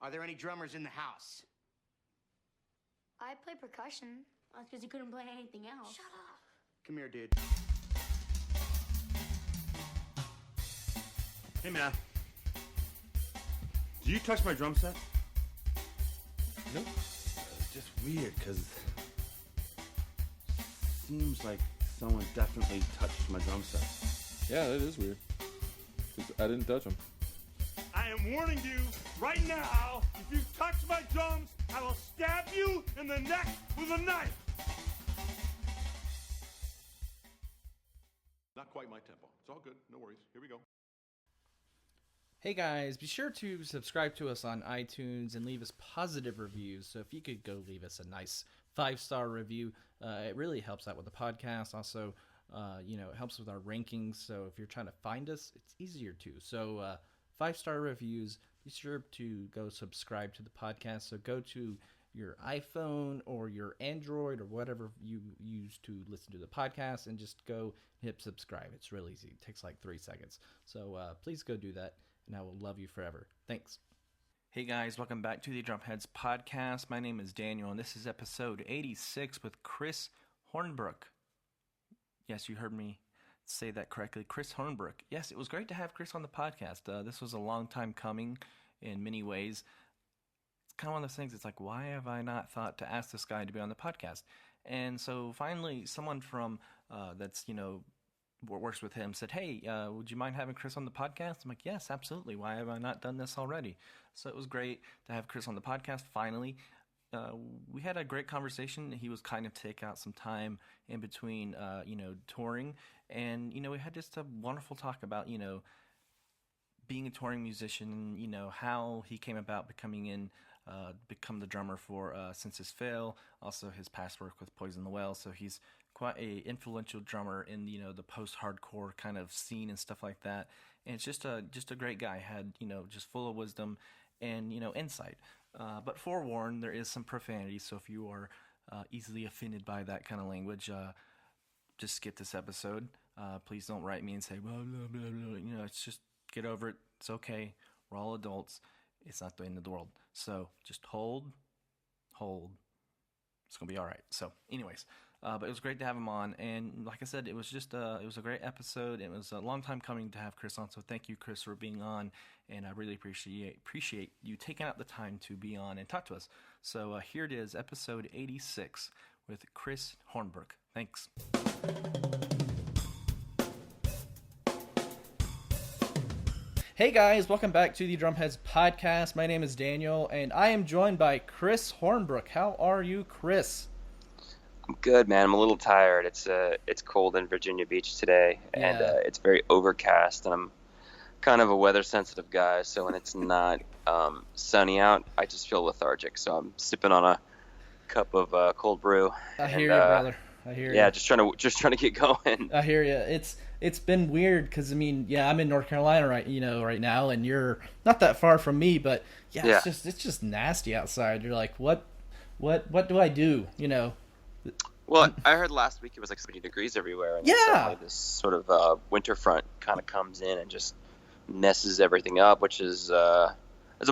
Are there any drummers in the house? I play percussion. That's because you couldn't play anything else. Shut up. Come here, dude. Hey, man. Did you touch my drum set? Nope. It's just weird, because seems like someone definitely touched my drum set. Yeah, that is weird. 'Cause I didn't touch them. I am warning you right now, if you touch my drums, I will stab you in the neck with a knife. Not quite my tempo. It's all good. No worries. Here we go. Hey guys, be sure to subscribe to us on iTunes and leave us positive reviews. So if you could go leave us a nice 5-star review, it really helps out with the podcast. Also, it helps with our rankings. So if you're trying to find us, it's easier to. So 5-star reviews, be sure to go subscribe to the podcast. So go to your iPhone or your Android or whatever you use to listen to the podcast and just go hit subscribe. It's real easy. It takes like 3 seconds. So please go do that. And I will love you forever. Thanks. Hey guys, welcome back to the Drumheads podcast. My name is Daniel, and this is episode 86 with Chris Hornbrook. Yes, you heard me say that correctly. Chris Hornbrook. Yes, it was great to have Chris on the podcast. This was a long time coming in many ways. It's kind of one of those things. It's like, why have I not thought to ask this guy to be on the podcast? And so finally, someone from that's, works with him said, hey, would you mind having Chris on the podcast? I'm like, yes, absolutely. Why have I not done this already? So it was great to have Chris on the podcast finally. We had a great conversation. He was kind of take out some time in between, touring. And, we had just a wonderful talk about, being a touring musician, how he came about become the drummer for Since His Fail, also his past work with Poison the Well. So he's quite a influential drummer in the post-hardcore kind of scene and stuff like that. And it's just a great guy. Had just full of wisdom and insight. But forewarned, there is some profanity. So if you are easily offended by that kind of language, just skip this episode. Please don't write me and say blah blah blah blah. It's just get over it. It's okay. We're all adults. It's not the end of the world. So just hold. It's gonna be all right. So, anyways. But it was great to have him on, and like I said, it was just it was a great episode. It was a long time coming to have Chris on, so thank you, Chris, for being on, and I really appreciate you taking out the time to be on and talk to us. So here it is, episode 86 with Chris Hornbrook. Thanks. Hey guys, welcome back to the Drumheads podcast. My name is Daniel, and I am joined by Chris Hornbrook. How are you, Chris? I'm good, man. I'm a little tired. It's cold in Virginia Beach today, and it's very overcast, and I'm kind of a weather-sensitive guy, so when it's not sunny out, I just feel lethargic. So I'm sipping on a cup of cold brew. I hear you, brother. I hear you. Yeah, just trying to get going. I hear you. It's been weird because I'm in North Carolina right now, and you're not that far from me, but it's just nasty outside. You're like, what do I do? Well, I heard last week it was like 70 degrees everywhere, and suddenly this sort of winter front kind of comes in and just messes everything up, which is a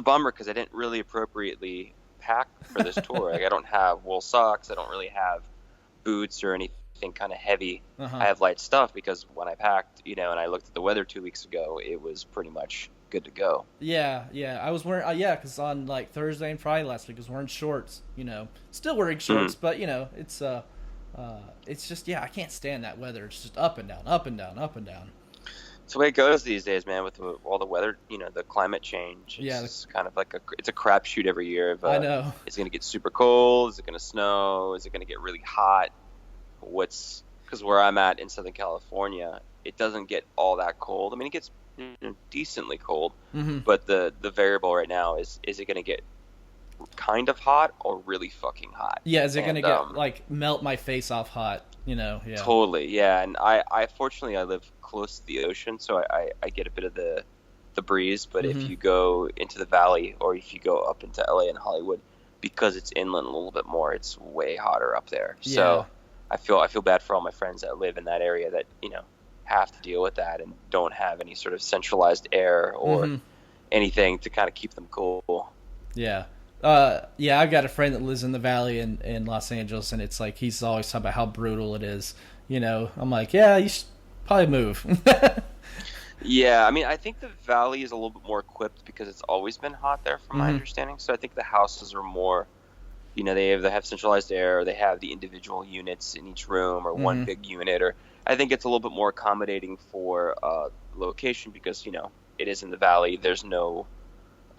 bummer because I didn't really appropriately pack for this tour. Like, I don't have wool socks, I don't really have boots or anything kind of heavy. I have light stuff because when I packed, and I looked at the weather 2 weeks ago, it was pretty much good to go. Yeah, I was wearing because on like Thursday and Friday last week I was wearing shorts. Still wearing shorts, but it's just I can't stand that weather. It's just up and down, up and down, up and down. It's the way it goes these days, man. With all the weather, the climate change. It's kind of like it's a crapshoot every year. I know. Is it going to get super cold? Is it going to snow? Is it going to get really hot? Because where I'm at in Southern California, it doesn't get all that cold. I mean, it gets decently cold, but the variable right now is it going to get kind of hot or really fucking hot? Yeah, is it going to get like melt my face off hot? Yeah. Totally, yeah. And I fortunately I live close to the ocean, so I get a bit of the breeze. But if you go into the valley or if you go up into LA and Hollywood, because it's inland a little bit more, it's way hotter up there. Yeah. So I feel bad for all my friends that live in that area that have to deal with that and don't have any sort of centralized air or anything to kind of keep them cool. Yeah. Yeah, I've got a friend that lives in the Valley in Los Angeles, and it's like he's always talking about how brutal it is. I'm like, yeah, you should probably move. Yeah, I mean, I think the Valley is a little bit more equipped because it's always been hot there, from my understanding. So I think the houses are more, they have centralized air, or they have the individual units in each room, or one big unit, or I think it's a little bit more accommodating for location because it is in the Valley. There's no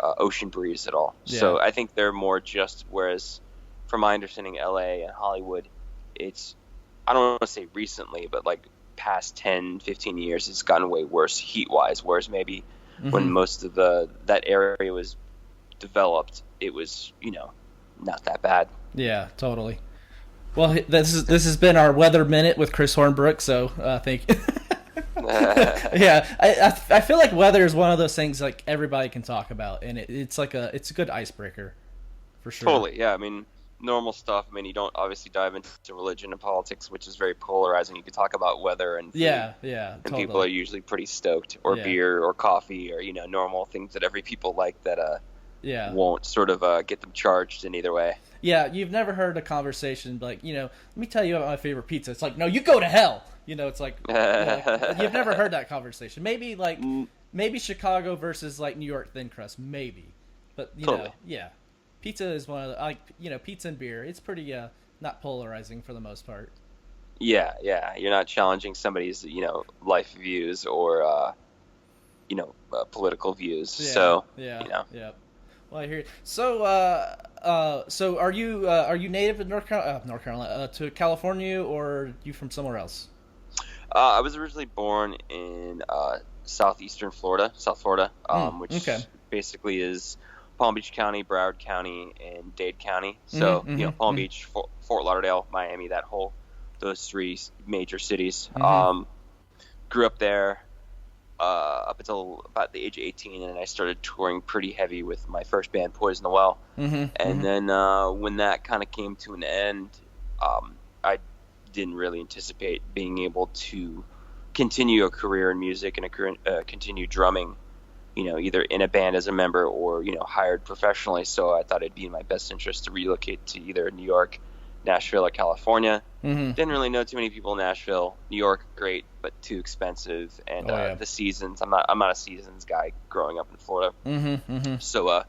ocean breeze at all. Yeah. So I think they're more just. Whereas, from my understanding, LA and Hollywood, it's, I don't want to say recently, but like past 10, 15 years, it's gotten way worse heat-wise. Whereas maybe when most of that area was developed, it was not that bad. Yeah, totally. Well, this has been our weather minute with Chris Hornbrook. So thank you. Yeah, I feel like weather is one of those things like everybody can talk about, and it's a good icebreaker, for sure. Totally, yeah. I mean, normal stuff. I mean, you don't obviously dive into religion and politics, which is very polarizing. You can talk about weather and food, yeah, and totally. people are usually pretty stoked, or beer, or coffee, or normal things that every people like that won't sort of get them charged in either way. Yeah, you've never heard a conversation like, let me tell you about my favorite pizza. It's like, no, you go to hell. It's like, you've never heard that conversation. Maybe maybe Chicago versus like New York thin crust, maybe. But totally. Yeah, pizza is one of the pizza and beer. It's pretty not polarizing for the most part. Yeah, you're not challenging somebody's life views or political views. Yeah, so yeah. Well, I hear you. So are you native to North Carolina, to California, or are you from somewhere else? I was originally born in southeastern Florida, South Florida, which basically is Palm Beach County, Broward County, and Dade County. So Palm Beach, Fort Lauderdale, Miami, those three major cities. Grew up there up until about the age of 18, and then I started touring pretty heavy with my first band, Poison the Well. And then when that kind of came to an end, I didn't really anticipate being able to continue a career in music and continue drumming, either in a band as a member or hired professionally. So I thought it'd be in my best interest to relocate to either New York, Nashville, or California. Didn't really know too many people in Nashville. New York, great, but too expensive, and the seasons. I'm not a seasons guy growing up in Florida. So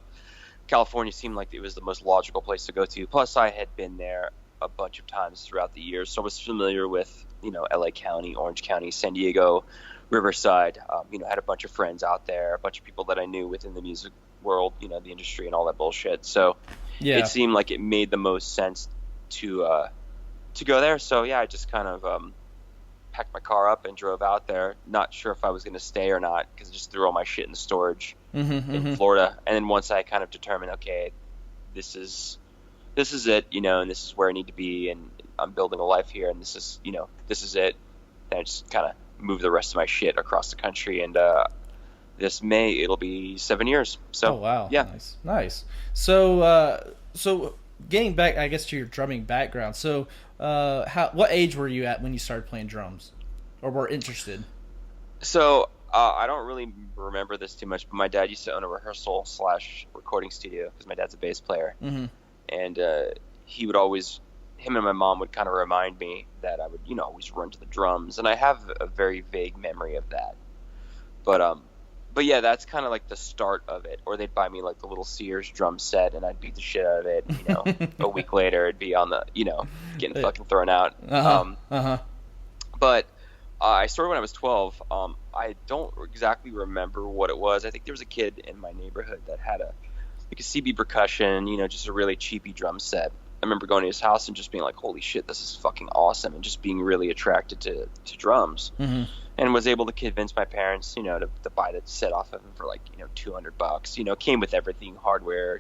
California seemed like it was the most logical place to go to. Plus, I had been there a bunch of times throughout the years, so I was familiar with LA County, Orange County, San Diego, Riverside. Had a bunch of friends out there, a bunch of people that I knew within the music world, the industry and all that bullshit. So it seemed like it made the most sense to go there. So I just kind of packed my car up and drove out there, not sure if I was going to stay or not, because I just threw all my shit in the storage in Florida. And then once I kind of determined, okay, this is it, and this is where I need to be, and I'm building a life here, and this is it. And I just kind of moved the rest of my shit across the country, and this May it'll be 7 years. So, oh wow, yeah, nice. So getting back, I guess, to your drumming background. So, what age were you at when you started playing drums, or were interested? So I don't really remember this too much, but my dad used to own a rehearsal / recording studio because my dad's a bass player. And he would always, him and my mom would kind of remind me that I would, always run to the drums. And I have a very vague memory of that. But yeah, that's kind of like the start of it. Or they'd buy me like the little Sears drum set, and I'd beat the shit out of it. A week later, it'd be on the, getting fucking thrown out. But I started when I was 12. I don't exactly remember what it was. I think there was a kid in my neighborhood that had a CB percussion, just a really cheapy drum set. I remember going to his house and just being like, holy shit, this is fucking awesome, and just being really attracted to drums. And was able to convince my parents, to buy the set off of him for like, $200. Came with everything, hardware,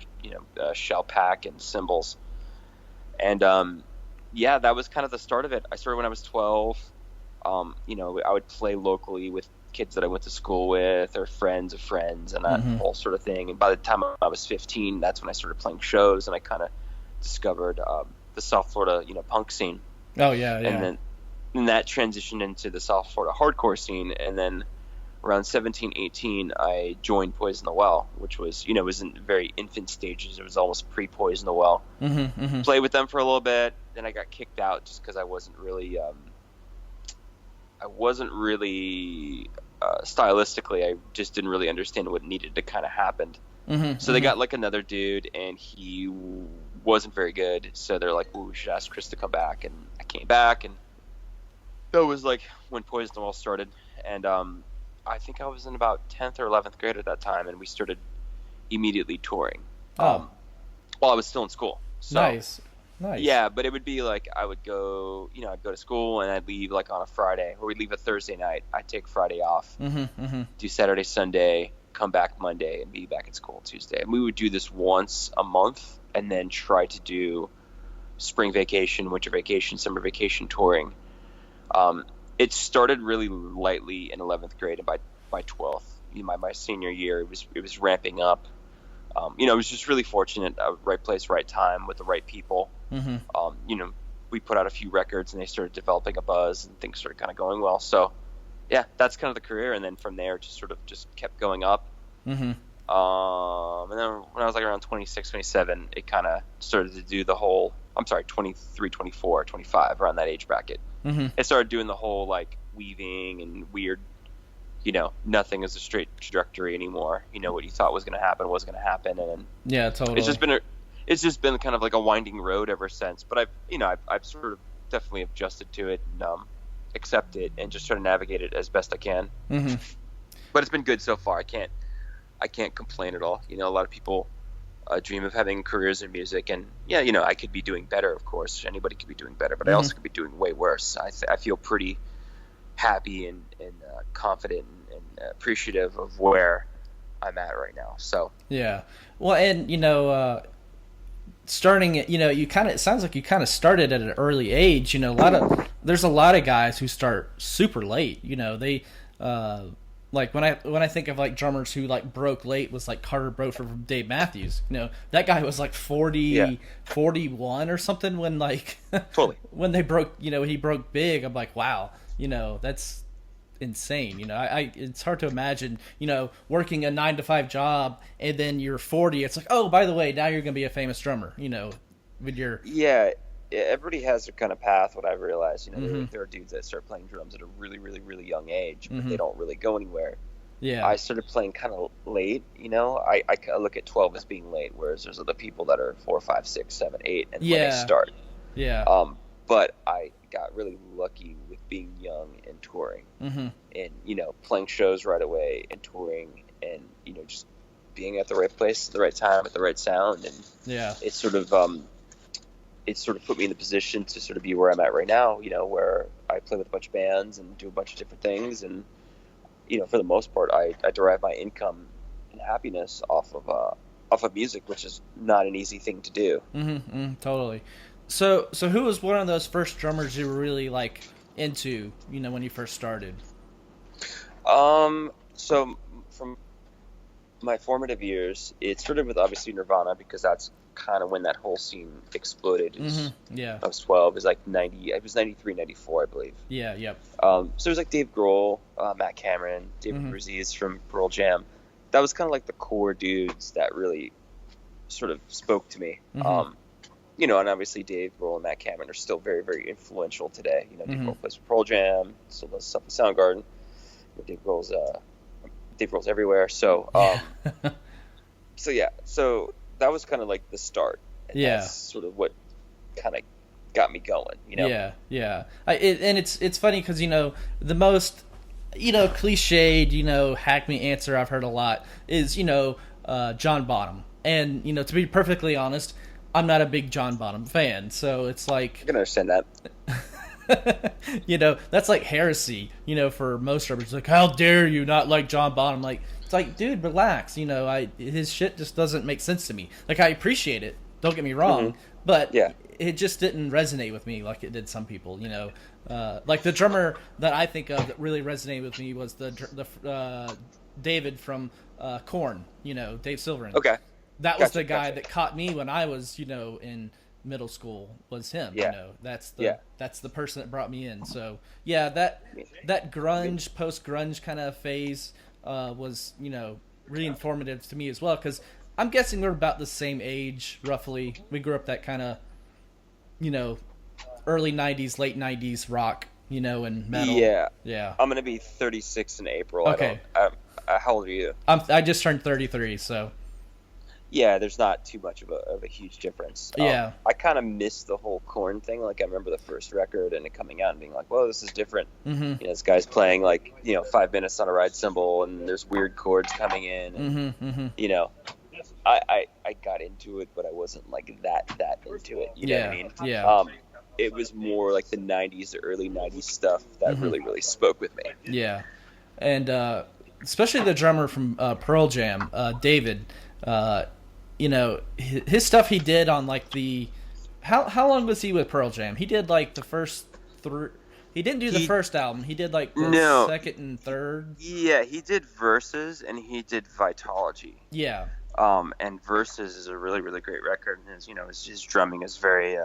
shell pack and cymbals. And that was kind of the start of it. I started when I was 12. I would play locally with kids that I went to school with, or friends of friends, and that whole sort of thing. And by the time I was 15, that's when I started playing shows, and I kind of discovered the South Florida, punk scene. Oh yeah. And then that transitioned into the South Florida hardcore scene, and then around 17, 18, I joined Poison the Well, which was, it was in very infant stages. It was almost pre-Poison the Well. Played with them for a little bit. Then I got kicked out just because I wasn't really stylistically, I just didn't really understand what needed to kind of happen. So they got like another dude, and he wasn't very good. So they're like, well, we should ask Chris to come back. And I came back, and that was like when Poison the Well started. And I think I was in about 10th or 11th grade at that time, and we started immediately touring while I was still in school. So, Nice. Yeah, but it would be like I would go, I'd go to school, and I'd leave like on a Friday, or we'd leave a Thursday night. I'd take Friday off, do Saturday, Sunday, come back Monday, and be back at school Tuesday. And we would do this once a month, and then try to do spring vacation, winter vacation, summer vacation touring. It started really lightly in 11th grade, and by 12th, my senior year, it was ramping up. It was just really fortunate, right place, right time, with the right people. We put out a few records, and they started developing a buzz, and things started kind of going well. So, yeah, that's kind of the career, and then from there, just kept going up. And then when I was like around 26, 27, it kind of started to do the whole. 23, 24, 25, around that age bracket. It started doing the whole like weaving and weird, nothing is a straight trajectory anymore. What you thought was going to happen was going to happen, and Yeah, totally. it's just been kind of like a winding road ever since. But I've sort of definitely adjusted to it and accept it and just try to navigate it as best I can. But it's been good so far. I can't complain at all. A lot of people dream of having careers in music, and I could be doing better, of course. Anybody could be doing better, but I also could be doing way worse. I feel pretty happy and confident and appreciative of where I'm at right now. So yeah, well, and starting it, it sounds like you kind of started at an early age. There's a lot of guys who start super late. They like when I think of like drummers who like broke late, was like Carter broke from Dave Matthews. That guy was like 40, 41 or something when like totally when they broke. He broke big. I'm like, wow. That's insane. It's hard to imagine. Working a 9-to-5 job, and then you're 40. It's like, oh, by the way, now you're gonna be a famous drummer. With your everybody has their kind of path. What I've realized, there are dudes that start playing drums at a really, really, really young age, but they don't really go anywhere. Yeah, I started playing kind of late. I look at 12 as being late, whereas there's other people that are 4, 5, 6, 7, 8, and when they start. Yeah. But I got really lucky with being young and touring, and playing shows right away and touring, and just being at the right place at the right time at the right sound, and it sort of put me in the position to sort of be where I'm at right now, where I play with a bunch of bands and do a bunch of different things. And, for the most part, I derive my income and happiness off of music, which is not an easy thing to do. Totally. So who was one of those first drummers you were really like into, when you first started? So from my formative years, it started with obviously Nirvana, because that's kind of when that whole scene exploded. I was 12. It was like 90. It was 93, 94, I believe. Yeah, yep. So there's like Dave Grohl, Matt Cameron, David Ruiz from Pearl Jam. That was kind of like the core dudes that really sort of spoke to me. And obviously Dave Grohl and Matt Cameron are still very, very influential today. Dave Grohl plays for Pearl Jam, still does stuff with Soundgarden. Dave Grohl's everywhere. So, so that was kind of like the start. And that's sort of what kind of got me going, Yeah. And it's funny because, the most, cliched, hack me answer I've heard a lot is, John Bonham. And, to be perfectly honest, I'm not a big John Bonham fan. So it's like... I can understand that. That's like heresy, for most drummers. Like, how dare you not like John Bonham? Like, it's like, dude, relax. His shit just doesn't make sense to me. Like, I appreciate it. Don't get me wrong, but it just didn't resonate with me like it did some people. Like the drummer that I think of that really resonated with me was the David from Korn. Dave Silverman. Okay. That was the guy that caught me when I was, in middle school was him. Yeah. You know, that's the person that brought me in. So yeah, that grunge, post grunge kind of phase was, you know, really informative to me as well, because I'm guessing we're about the same age roughly. We grew up that kind of, you know, early 90s, late 90s rock, you know, and metal. Yeah. I'm gonna be 36 in April. Okay. How old are you? I just turned 33, so. Yeah, there's not too much of a huge difference. Yeah. I kind of miss the whole Korn thing. Like, I remember the first record and it coming out and being like, whoa, this is different. Mm-hmm. You know, this guy's playing, like, you know, 5 minutes on a ride cymbal and there's weird chords coming in. And, you know, I got into it, but I wasn't, like, that into it. You know what I mean? Yeah. It was more like the 90s, the early 90s stuff that really, really spoke with me. Yeah. And especially the drummer from Pearl Jam, David, you know, his stuff he did on like the how long was he with Pearl Jam? He did like the first he didn't do the first album. He did like the second and third. Yeah, he did Versus and he did Vitology. Yeah. And Versus is a really, really great record, and his, you know, his drumming is very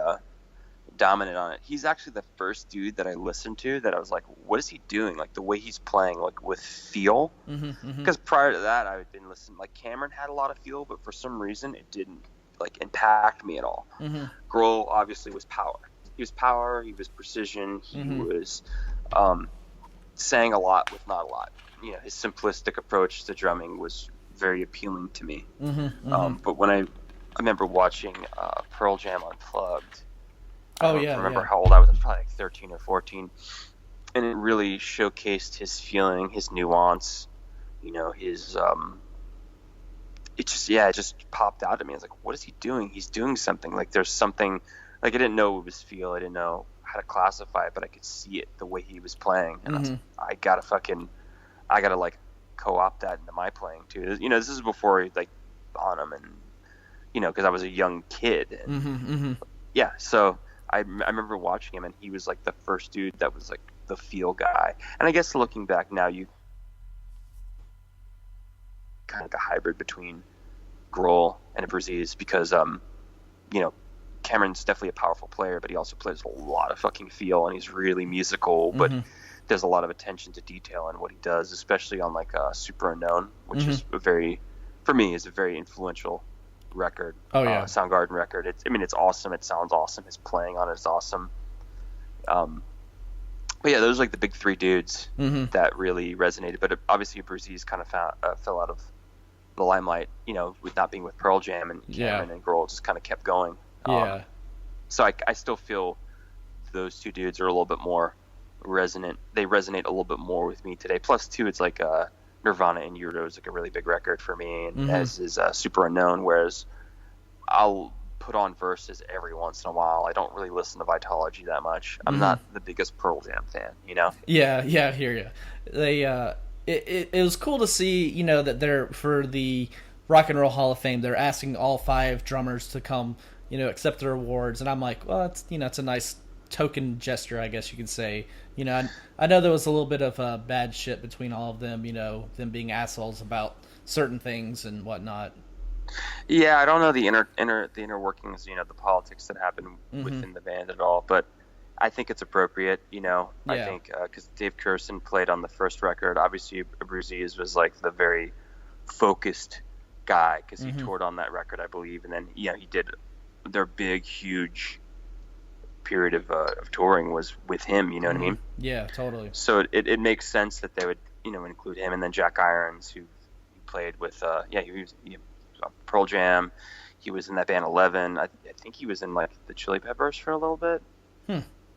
dominant on it. He's actually the first dude that I listened to that I was like, what is he doing? Like the way he's playing, like with feel. Because prior to that, I had been listening. Like Cameron had a lot of feel, but for some reason, it didn't like impact me at all. Grohl obviously was power. He was power. He was precision. He was saying a lot with not a lot. You know, his simplistic approach to drumming was very appealing to me. But when I remember watching Pearl Jam Unplugged. I don't remember how old I was. I was probably like 13 or 14. And it really showcased his feeling, his nuance, you know, his, it just popped out at me. I was like, what is he doing? He's doing something. Like there's something, like I didn't know it was feel. I didn't know how to classify it, but I could see it the way he was playing. And I was like, I gotta like co-opt that into my playing too. You know, this is before like Bonham and, you know, cause I was a young kid. And, yeah. So, I remember watching him, and he was like the first dude that was like the feel guy. And I guess looking back now, you kind of like a hybrid between Grohl and Aziz because, you know, Cameron's definitely a powerful player, but he also plays a lot of fucking feel, and he's really musical. But there's a lot of attention to detail in what he does, especially on like Super Unknown, which is for me, is a very influential record. Soundgarden record. It's awesome. It sounds awesome. His playing on it is awesome. But yeah, those are like the big three dudes that really resonated. But obviously, Aziz kind of fell out of the limelight, you know, with not being with Pearl Jam, and Cameron and Grohl just kind of kept going. So I still feel those two dudes are a little bit more resonant. They resonate a little bit more with me today. Plus, too, it's like Nirvana in Utero is like a really big record for me, and as is Super Unknown, whereas I'll put on Versus every once in a while. I don't really listen to Vitology that much. I'm not the biggest Pearl Jam fan, you know? Yeah, I hear you. They, it was cool to see, you know, that they're, for the Rock and Roll Hall of Fame, they're asking all 5 drummers to come, you know, accept their awards, and I'm like, well, it's, you know, it's a nice token gesture, I guess you could say. You know, I know there was a little bit of bad shit between all of them, you know, them being assholes about certain things and whatnot. Yeah, I don't know the inner workings, you know, the politics that happen within the band at all, but I think it's appropriate, you know. I think because Dave Kirsten played on the first record. Obviously, Aziz was like the very focused guy because he toured on that record, I believe, and then he did their big, huge period of touring was with him, you know what I mean? Yeah, totally. So it makes sense that they would, you know, include him, and then Jack Irons, who played with he was Pearl Jam. He was in that band 11. I think he was in like the Chili Peppers for a little bit.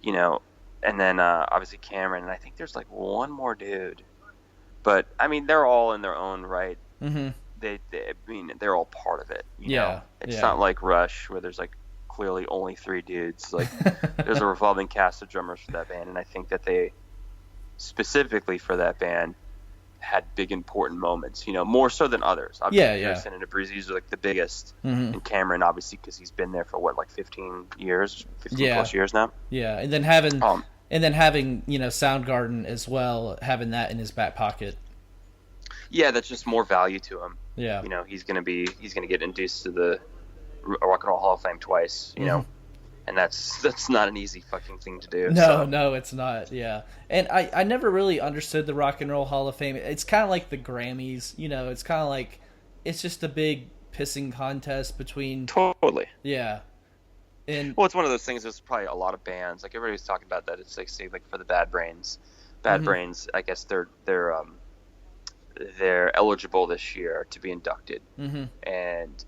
You know, and then obviously Cameron, and I think there's like one more dude. But I mean, they're all in their own right. They're all part of it. You know? It's not like Rush where there's like clearly only 3 dudes. Like there's a revolving cast of drummers for that band, and I think that they specifically for that band had big important moments, you know, more so than others. Obviously, Kirsten and Aziz are like the biggest, and Cameron obviously because he's been there for like 15 plus years now. Yeah, and then having you know, Soundgarden as well, having that in his back pocket. Yeah, that's just more value to him. Yeah, you know, he's gonna get induced to the Rock and Roll Hall of Fame twice. You know, and that's not an easy fucking thing to do. No, it's not. Yeah, and I never really understood the Rock and Roll Hall of Fame. It's kind of like the Grammys, It's kind of like it's just a big pissing contest between. Totally. Yeah. And well, it's one of those things. There's probably a lot of bands. Like everybody's talking about that. It's like, say, like for the Bad Brains. Bad Brains. I guess they're eligible this year to be inducted, and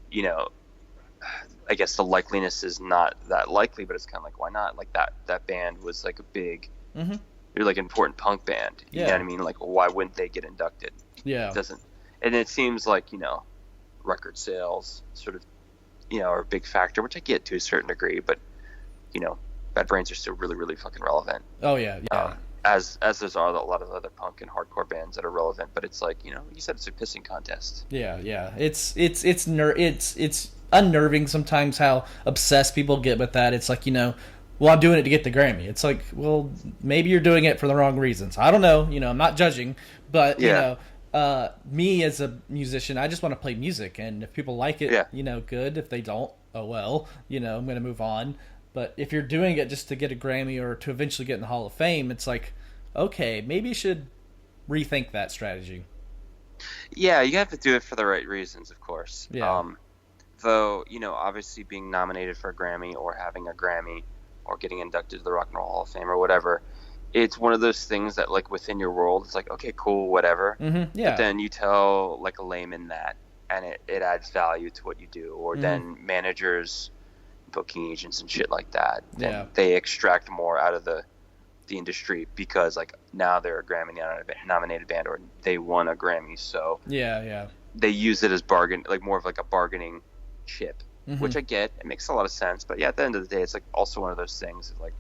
I guess the likeliness is not that likely, but it's kind of like, why not? Like that band was like a big, they're like an important punk band. You know what I mean? Like, why wouldn't they get inducted? Yeah. It doesn't, and it seems like record sales sort of, are a big factor, which I get to a certain degree, but Bad Brains are still really, really fucking relevant. Oh yeah. As there's a lot of other punk and hardcore bands that are relevant, but it's like, you said, it's a pissing contest. Yeah. It's unnerving sometimes how obsessed people get with that. It's like, well, I'm doing it to get the Grammy. It's like, well, maybe you're doing it for the wrong reasons. I don't know. I'm not judging, but me as a musician, I just want to play music, and if people like it, good. If they don't, oh well. I'm going to move on. But if you're doing it just to get a Grammy or to eventually get in the Hall of Fame, it's like, okay, maybe you should rethink that strategy. Yeah, you have to do it for the right reasons, of course. Yeah. Though, obviously being nominated for a Grammy or having a Grammy or getting inducted to the Rock and Roll Hall of Fame or whatever, it's one of those things that, like, within your world, it's like, okay, cool, whatever. Yeah. But then you tell, like, a layman that, and it adds value to what you do. Or then managers, booking agents and shit like that, they extract more out of the industry because, like, now they're a Grammy nominated band or they won a Grammy, so they use it as more of like a bargaining chip, which I get. It makes a lot of sense, but at the end of the day, it's like also one of those things like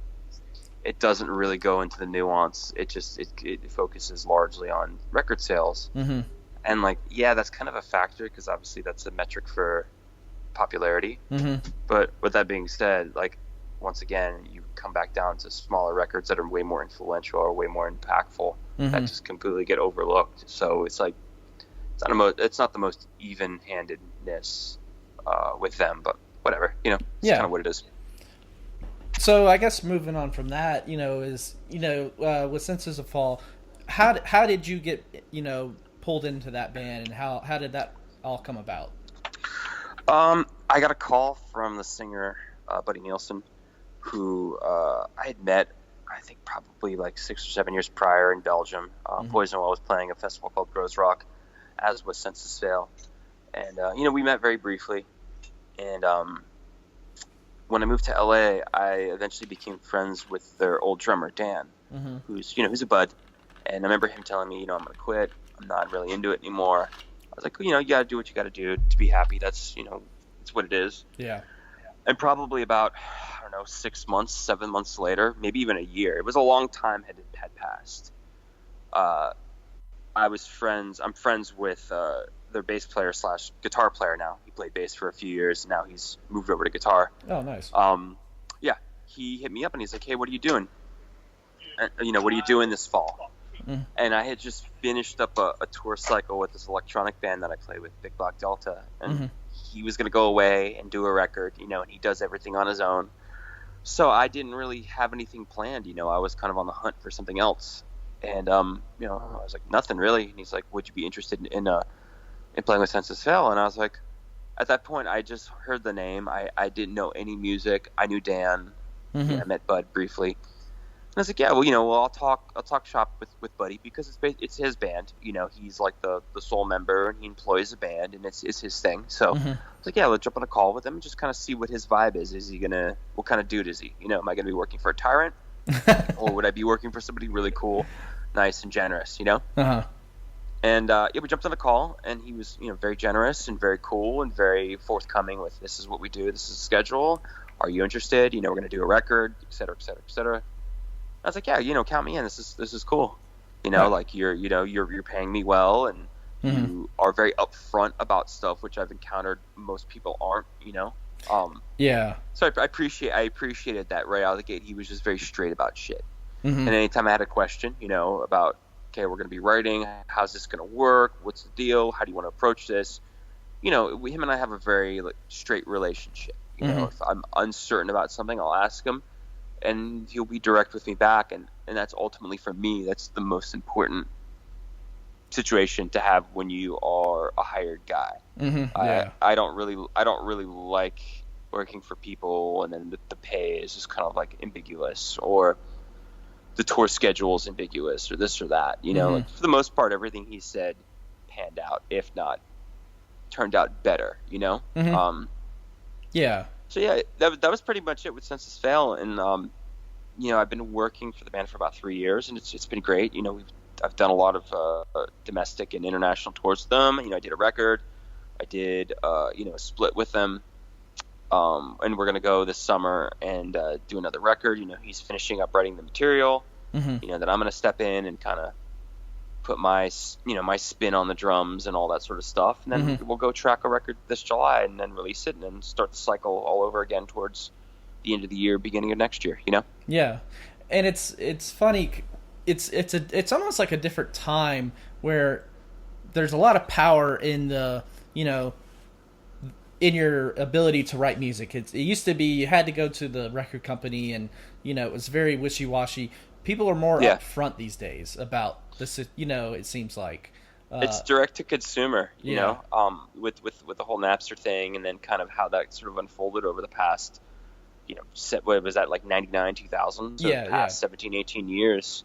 it doesn't really go into the nuance. It just it focuses largely on record sales, and like that's kind of a factor because obviously that's a metric for popularity. But with that being said, like, once again, you come back down to smaller records that are way more influential or way more impactful that just completely get overlooked. So it's like it's not the most even-handedness with them, but whatever, it's kind of what it is. So I guess moving on from that, is with Senses of Fall, how did you get pulled into that band, and how did that all come about? I got a call from the singer, Buddy Nielsen, who I had met, I think probably like 6 or 7 years prior in Belgium. Poison Well was playing a festival called Grows Rock, as was Senses Fail. And, we met very briefly. And when I moved to LA, I eventually became friends with their old drummer, Dan, who's a bud. And I remember him telling me, I'm going to quit. I'm not really into it anymore. I was like, you got to do what you got to do to be happy. That's, it's what it is. Yeah. And probably about, 6 months, 7 months later, maybe even a year. It was a long time had passed. I'm friends with their bass player / guitar player now. He played bass for a few years. Now he's moved over to guitar. Oh, nice. He hit me up and he's like, hey, what are you doing? What are you doing this fall? And I had just finished up a tour cycle with this electronic band that I play with, Big Black Delta. And he was going to go away and do a record, and he does everything on his own. So I didn't really have anything planned. I was kind of on the hunt for something else. And, I was like, nothing really. And he's like, would you be interested in playing with Senses Fail? And I was like, at that point, I just heard the name. I didn't know any music. I knew Dan. I met Bud briefly. And I was like, yeah, well, I'll talk shop with Buddy because it's his band. He's like the sole member and he employs a band and it's his thing. So I was like, yeah, let's jump on a call with him and just kind of see what his vibe is. Is he what kind of dude is he? Am I going to be working for a tyrant or would I be working for somebody really cool, nice and generous, And we jumped on a call and he was, very generous and very cool and very forthcoming with this is what we do. This is the schedule. Are you interested? We're going to do a record, et cetera, et cetera, et cetera. I was like, yeah, count me in. This is cool. Like you're paying me well, and you are very upfront about stuff, which I've encountered most people aren't. So I appreciated that right out of the gate. He was just very straight about shit. And anytime I had a question, about okay, we're going to be writing. How's this going to work? What's the deal? How do you want to approach this? Him and I have a very straight relationship. You know, if I'm uncertain about something, I'll ask him, and he'll be direct with me back. And that's ultimately, for me, that's the most important situation to have when you are a hired guy. I don't really like working for people, and then the pay is just kind of like ambiguous, or the tour schedule is ambiguous, or this or that. You know, like, for the most part, everything he said panned out, if not turned out better. You know. So yeah, that was pretty much it with Census Fail, and you know, I've been working for the band for about 3 years, and it's been great. You know, I've done a lot of domestic and international tours with them. You know, I did a record, I did you know, a split with them, and we're gonna go this summer and do another record. You know, he's finishing up writing the material. You know, that I'm gonna step in and kind of put my spin on the drums and all that sort of stuff, and then we'll go track a record this July and then release it and then start the cycle all over again towards the end of the year, beginning of next year. You know? Yeah, and it's funny. It's almost like a different time where there's a lot of power in the, you know, in your ability to write music. It used to be you had to go to the record company, and you know, it was very wishy-washy. People are more upfront these days about this. You know, it seems like it's direct to consumer. You know, with the whole Napster thing, and then kind of how that sort of unfolded over the past, you know, what was that, like 99, 2000? So the past 17, 18 years.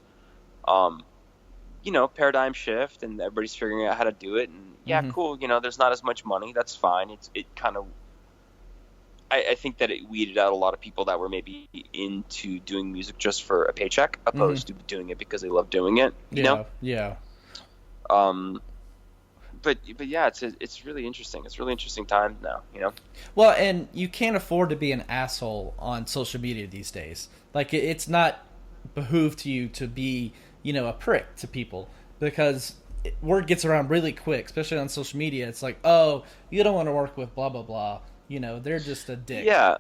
You know, paradigm shift, and everybody's figuring out how to do it, and cool. You know, there's not as much money. That's fine. It kind of. I think that it weeded out a lot of people that were maybe into doing music just for a paycheck, opposed to doing it because they love doing it. You know? Yeah. But yeah, it's really interesting. It's really interesting times now. You know. Well, and you can't afford to be an asshole on social media these days. Like, it's not behooved to you to be, you know, a prick to people, because word gets around really quick, especially on social media. It's like, oh, you don't want to work with blah blah blah. You know, they're just a dick. Yeah,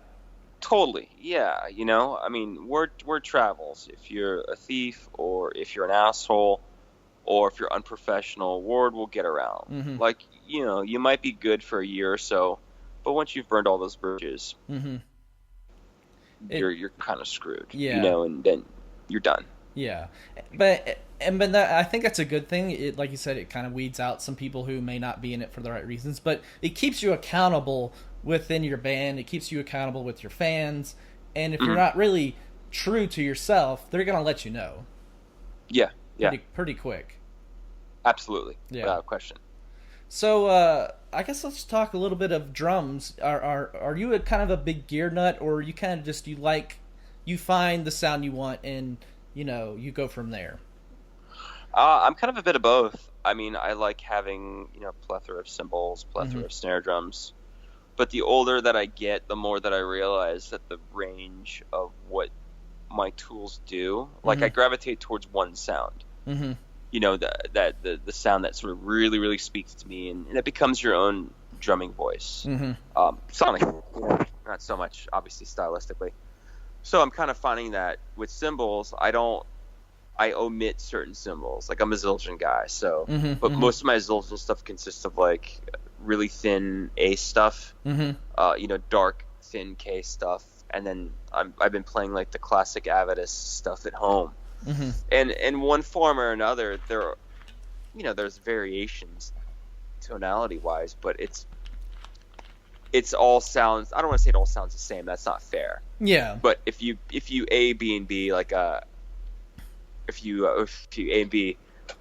totally. Yeah, you know, I mean, word travels. If you're a thief, or if you're an asshole, or if you're unprofessional, word will get around. Like, you know, you might be good for a year or so, but once you've burned all those bridges, you're kind of screwed. Yeah. You know, and then you're done. Yeah, but that, I think that's a good thing. It, like you said, it kind of weeds out some people who may not be in it for the right reasons, but it keeps you accountable within your band. It keeps you accountable with your fans, and if you're not really true to yourself, they're gonna let you know. Yeah, pretty quick. Absolutely, without question. So I guess let's talk a little bit of drums. Are you a kind of a big gear nut, or you kind of just you find the sound you want and, you know, you go from there? I'm kind of a bit of both. I mean, I like having, you know, plethora of cymbals, plethora of snare drums. But the older that I get, the more that I realize that the range of what my tools do, like, I gravitate towards one sound. You know, the sound that sort of really, really speaks to me, and it becomes your own drumming voice. Sonically, you know, not so much, obviously, stylistically. So I'm kind of finding that with cymbals, I omit certain cymbals. Like, I'm a Zildjian guy, so, but most of my Zildjian stuff consists of, like, really thin A stuff, you know, dark, thin K stuff, and then I've been playing, like, the classic Avidus stuff at home. And in one form or another, there's variations tonality-wise, but it's all sounds. I don't want to say it all sounds the same. That's not fair. Yeah. But if you A, B, and B, like if you A and B,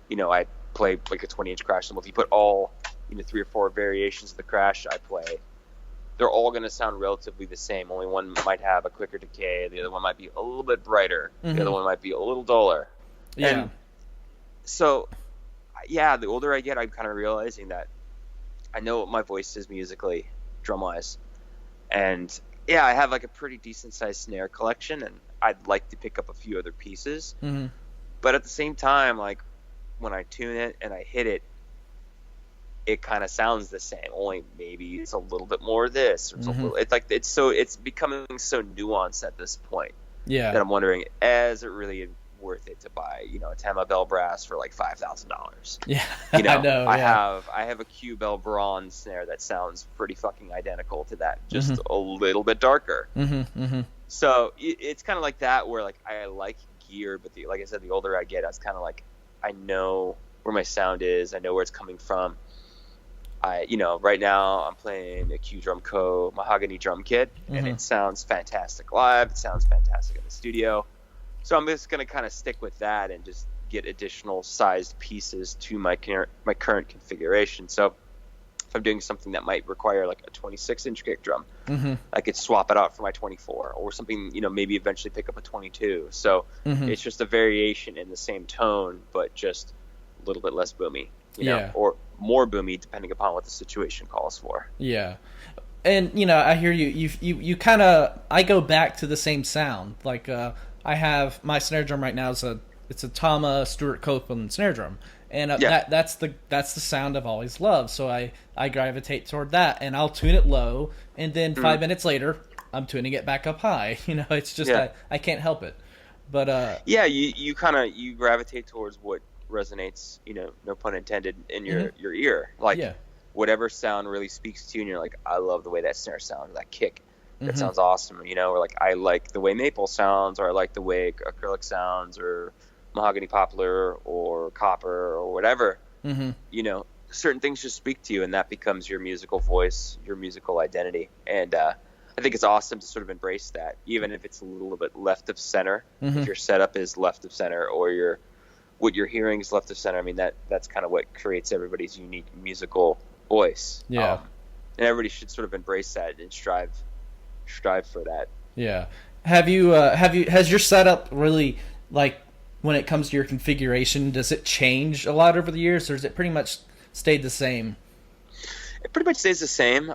you know, I play like a 20-inch crash cymbal. If you put all, you know, 3 or 4 variations of the crash I play, they're all going to sound relatively the same. Only one might have a quicker decay. The other one might be a little bit brighter. The other one might be a little duller. Yeah. And so, yeah, the older I get, I'm kind of realizing that I know what my voice is musically, drum-wise. And, yeah, I have, like, a pretty decent-sized snare collection, and I'd like to pick up a few other pieces. But at the same time, like, when I tune it and I hit it, it kind of sounds the same. Only maybe it's a little bit more of this. Or it's becoming so nuanced at this point. Yeah. That I'm wondering, is it really worth it to buy, a Tama Bell Brass for like $5,000. Yeah, I know. Yeah. I have a Q Bell Bronze snare that sounds pretty fucking identical to that, just a little bit darker. So it's kind of like that, where like I like gear, but like I said, the older I get, I was kind of like, I know where my sound is, I know where it's coming from. Right now I'm playing a Q Drum Co. mahogany drum kit, and it sounds fantastic live. It sounds fantastic in the studio. So I'm just going to kind of stick with that and just get additional sized pieces to my current configuration. So if I'm doing something that might require like a 26-inch kick drum, I could swap it out for my 24, or something, maybe eventually pick up a 22. So it's just a variation in the same tone, but just a little bit less boomy, or more boomy, depending upon what the situation calls for. Yeah. And, I hear you. You kind of, I go back to the same sound. Like, I have my snare drum right now it's a Tama Stuart Copeland snare drum, and that's the sound I've always loved. So I gravitate toward that, and I'll tune it low, and then 5 minutes later I'm tuning it back up high. It's just I can't help it. But you gravitate towards what resonates, no pun intended, in your ear. Like whatever sound really speaks to you, and you're like, I love the way that snare sounds, that kick. That sounds awesome, or like I like the way maple sounds, or I like the way acrylic sounds, or mahogany poplar, or copper, or whatever. Certain things just speak to you, and that becomes your musical voice, your musical identity. And I think it's awesome to sort of embrace that, even if it's a little bit left of center. If your setup is left of center, or what you're hearing is left of center. I mean, that's kind of what creates everybody's unique musical voice. Yeah. And everybody should sort of embrace that and strive for that. Yeah. Has your setup really, like, when it comes to your configuration, does it change a lot over the years, or has it pretty much stayed the same? It pretty much stays the same.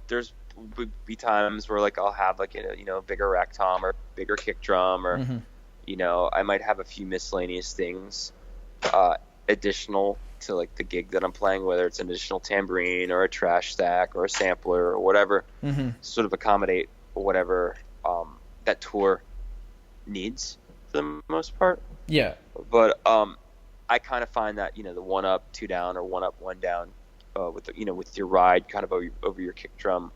There's be times where like I'll have like a bigger rack tom, or bigger kick drum, or I might have a few miscellaneous things additional to like the gig that I'm playing, whether it's an additional tambourine or a trash stack or a sampler or whatever, sort of accommodate whatever that tour needs for the most part. Yeah. But I kind of find that the 1 up 2 down, or 1 up 1 down with with your ride kind of over your kick drum,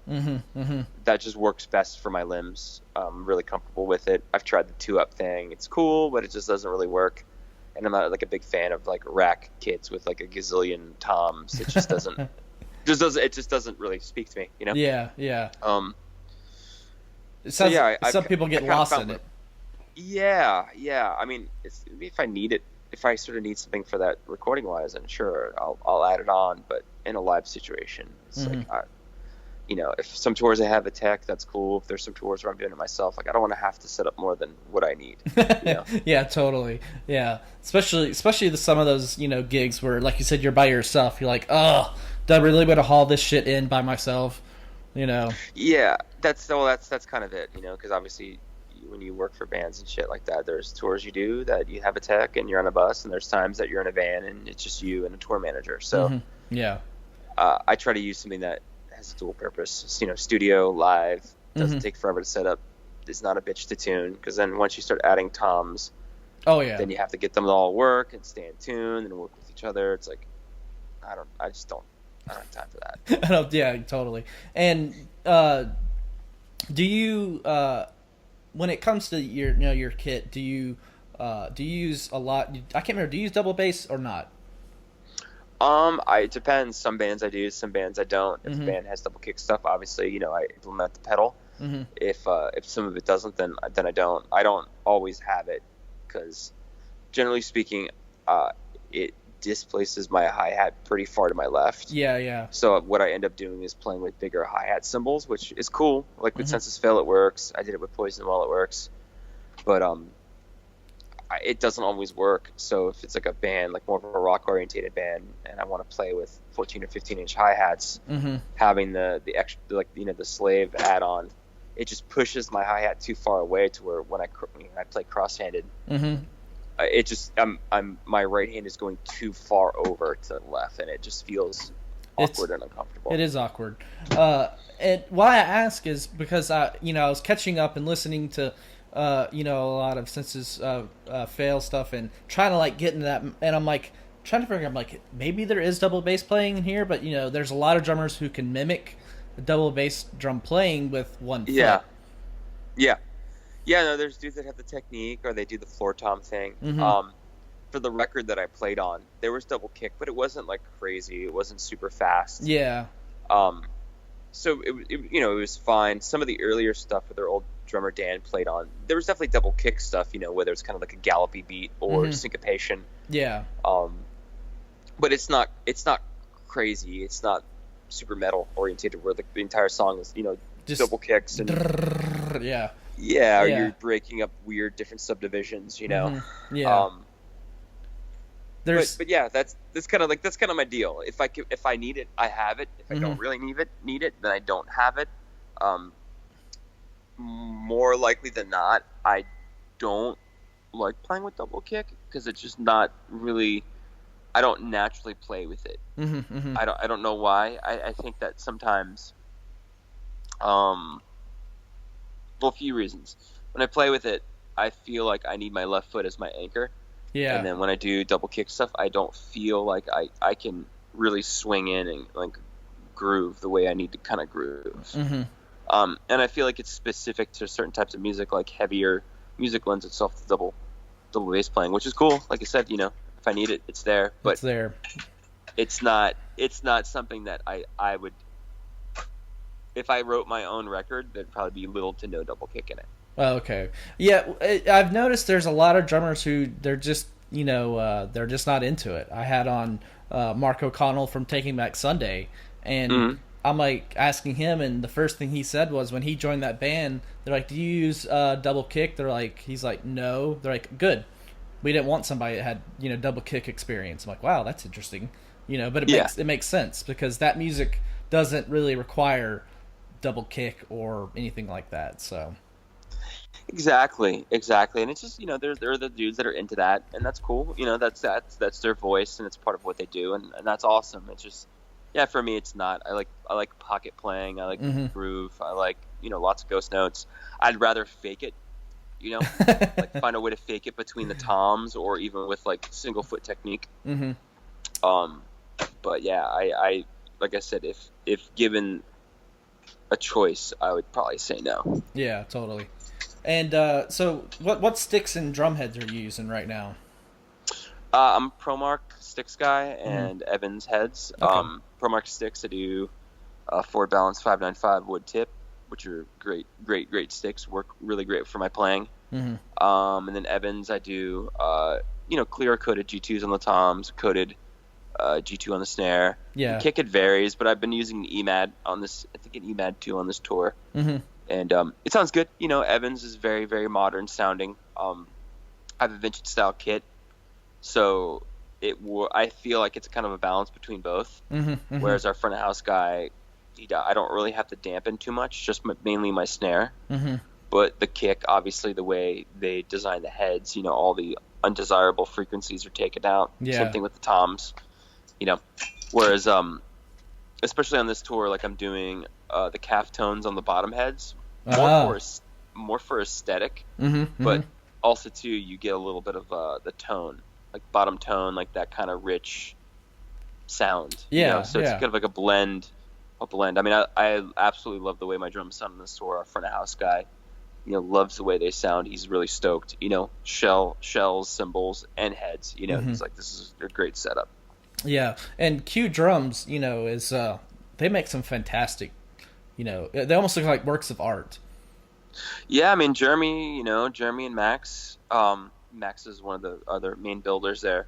that just works best for my limbs. I'm really comfortable with it. I've tried the 2 up thing. It's cool, but it just doesn't really work. And I'm not like a big fan of like rack kits with like a gazillion toms. It just doesn't it just doesn't really speak to me, Yeah. Some people get lost in it. Yeah. I mean, if I need it, if I sort of need something for that recording wise, then sure, I'll add it on. But in a live situation, it's like, if some tours I have a tech, that's cool. If there's some tours where I'm doing it myself, like I don't want to have to set up more than what I need. Yeah, totally. Yeah, especially some of those gigs where, like you said, you're by yourself. You're like, oh, do I really want to haul this shit in by myself? Yeah, that's kind of it. Because obviously, when you work for bands and shit like that, there's tours you do that you have a tech and you're on a bus, and there's times that you're in a van and it's just you and a tour manager. So I try to use something that has a dual purpose. Studio, live, doesn't take forever to set up, is not a bitch to tune, because then once you start adding toms, then you have to get them to all work and stay in tune and work with each other. It's like I don't have time for that. Yeah, totally. And do you when it comes to your kit, do you use a lot? I can't remember. Do you use double bass or not? It depends. Some bands I do, some bands I don't. If a band has double kick stuff, obviously, I implement the pedal. If some of it doesn't, then I don't. I don't always have it, because generally speaking, it displaces my hi-hat pretty far to my left. Yeah. So what I end up doing is playing with bigger hi-hat cymbals, which is cool. Like with Census Fail, it works. I did it with Poison while it works. But it doesn't always work. So if it's like a band, like more of a rock-orientated band, and I want to play with 14 or 15-inch hi-hats, having the extra, like, the slave add-on, it just pushes my hi-hat too far away to where when I play cross-handed, it just my right hand is going too far over to the left, and it just feels awkward and uncomfortable. It is awkward. And why I ask is because I was catching up and listening to you know, a lot of senses fail stuff and trying to like get into that. And I'm like trying to figure. I'm like, maybe there is double bass playing in here, but you know, there's a lot of drummers who can mimic a double bass drum playing with one foot. Yeah. No, there's dudes that have the technique, or they do the floor tom thing. For the record that I played on, there was double kick, but it wasn't like crazy. It wasn't super fast. Yeah. So it was fine. Some of the earlier stuff with their old drummer Dan played on, there was definitely double kick stuff, you know, whether it's kind of like a gallopy beat or syncopation. Yeah. But it's not crazy. It's not super metal orientated where the entire song is, you know, just double kicks and or you're breaking up weird different subdivisions, you know. But yeah, that's kind of my deal. If I need it, I have it. If I don't really need it, then I don't have it. More likely than not, I don't like playing with double kick because it's just not really. I don't naturally play with it. I don't know why. I think that sometimes, well, a few reasons. When I play with it, I feel like I need my left foot as my anchor. Yeah. And then when I do double kick stuff, I don't feel like I can really swing in and like groove the way I need to kind of groove. And I feel like it's specific to certain types of music, like heavier music lends itself to double bass playing, which is cool. Like I said, you know, if I need it, it's there. But it's there. It's not something that I would. If I wrote my own record, there'd probably be little to no double kick in it. Oh, okay. Yeah, I've noticed there's a lot of drummers who they're just, you know, they're just not into it. I had on Mark O'Connell from Taking Back Sunday, and I'm like asking him, and the first thing he said was when he joined that band, they're like, "Do you use double kick?" He's like, "No." They're like, "Good. We didn't want somebody that had, you know, double kick experience." I'm like, "Wow, that's interesting." You know, but it makes sense because that music doesn't really require double kick or anything like that. So. Exactly, and it's just, you know, there are the dudes that are into that, and that's cool. You know, that's their voice, and it's part of what they do, and that's awesome. It's just, yeah, for me, it's not. I like pocket playing. I like groove. I like, you know, lots of ghost notes. I'd rather fake it, you know, like find a way to fake it between the toms or even with like single foot technique. But yeah, I like I said, if given a choice, I would probably say no. Yeah, totally. And so, what sticks and drum heads are you using right now? I'm a ProMark sticks guy and Evans heads. Okay. ProMark sticks, I do Ford Balance 595 wood tip, which are great sticks. Work really great for my playing. And then Evans, I do you know, clear coated G2s on the toms, coated G2 on the snare. Yeah. The kick, it varies, but I've been using an EMAD on this. I think an EMAD 2 on this tour. And it sounds good. You know, Evans is very, very modern sounding. I have a vintage style kit, so I feel like it's kind of a balance between both. Whereas our front of house guy, I don't really have to dampen too much, just mainly my snare. But the kick, obviously, the way they design the heads, you know, all the undesirable frequencies are taken out. Same thing with the toms, you know. Whereas, especially on this tour, like I'm doing the calf tones on the bottom heads. More for aesthetic, but also too you get a little bit of the tone, like bottom tone, like that kind of rich sound. You know? So it's kind of like a blend. I mean, I absolutely love the way my drums sound on this tour. Our front of house guy, you know, loves the way they sound. He's really stoked. You know, shells, cymbals, and heads. You know, he's like, this is a great setup. Yeah, and Q drums, you know, is they make some fantastic. You know, they almost look like works of art. Yeah, I mean, Jeremy and Max. Max is one of the other main builders there.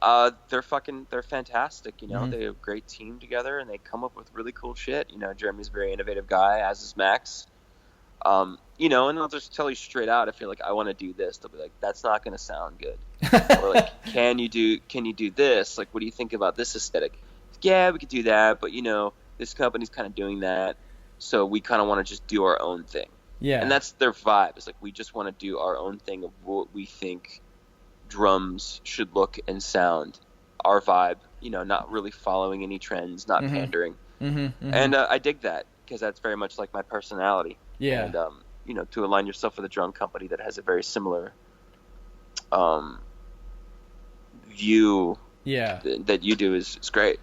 They're fantastic. You know, they have a great team together, and they come up with really cool shit. You know, Jeremy's a very innovative guy, as is Max. You know, and I'll just tell you straight out, if you're like, I want to do this, they'll be like, that's not going to sound good. Or like, can you do this? Like, what do you think about this aesthetic? Yeah, we could do that, but you know, this company's kind of doing that. So we kind of want to just do our own thing. Yeah. And that's their vibe. It's like we just want to do our own thing of what we think drums should look and sound. Our vibe, you know, not really following any trends, not pandering. And I dig that because that's very much like my personality. Yeah. And to align yourself with a drum company that has a very similar view that you do is great.